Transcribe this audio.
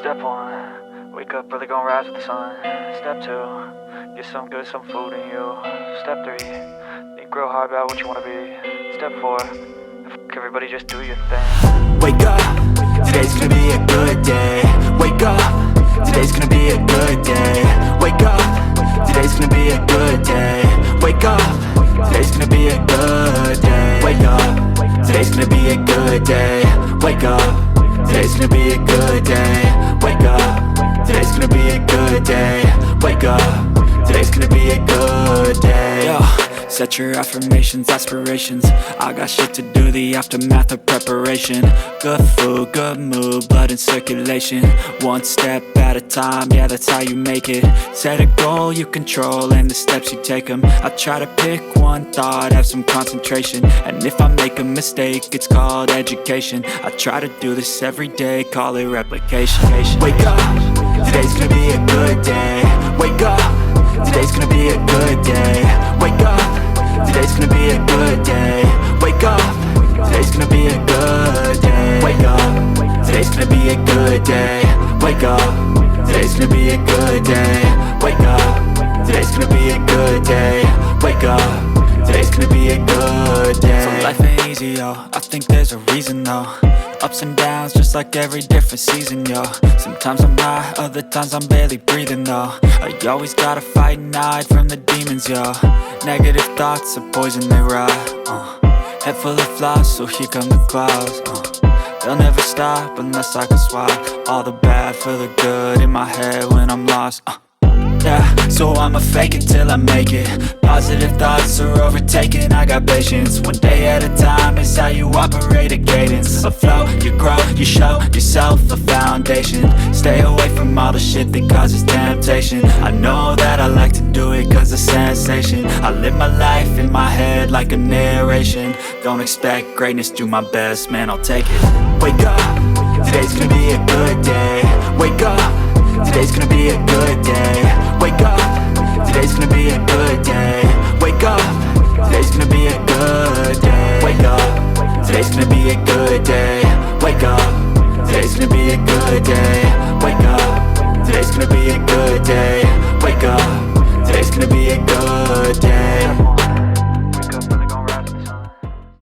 Step 1, wake up early, gonna rise with the sun. Step 2, get some good, some food in you. Step 3, think real hard about what you wanna be. Step 4, fuck everybody, just do your thing. Wake up, today's gonna be a good day. Wake up, today's gonna be a good day. Wake up, today's gonna be a good day. Wake up, today's gonna be a good day. Wake up, today's gonna be a good day. Wake up, today's gonna be a good day. Wake up, today's gonna be a good day. Wake up, today's gonna be a good day. Yo, set your affirmations, aspirations. I got shit to do, the aftermath of preparation. Good food, good mood, blood in circulation. One step at a time, yeah, that's how you make it. Set a goal you control and the steps you take them. I try to pick one thought, have some concentration. And if I make a mistake, it's called education. I try to do this every day, call it replication. Wake up, today's gonna be a good day. Wake up, today's gonna be a good day. Wake up, today's gonna be a good day. Wake up, today's gonna be a good day. Wake up, today's gonna be a good day. Wake up, today's gonna be a good day. Wake up, today's gonna be a good day. Wake up, today's gonna be a good day. So life ain't easy, yo, I think there's a reason though. Ups and downs, just like every different season, yo. Sometimes I'm high, other times I'm barely breathing, though. I always gotta fight and hide from the demons, yo. Negative thoughts are poison, they rot. Head full of flies, so here come the clouds. They'll never stop unless I can swap all the bad for the good in my head when I'm lost. Yeah, so I'ma fake it till I make it. Positive thoughts are overtaken, I got patience. One day at a time is how you operate a cadence. A flow, you grow, you show yourself a foundation. Stay away from all the shit that causes temptation. I know that I like to do it cause it's sensation. I live my life in my head like a narration. Don't expect greatness, do my best, man, I'll take it. Wake up, today's gonna be a good day. Wake up, today's gonna be a good day. Wake up, today's gonna be a good day. Wake up, today's gonna be a good day. Wake up, today's gonna be a good day. Wake up, today's gonna be a good day. Wake up, today's gonna be a good day. Wake up, today's gonna be a good day.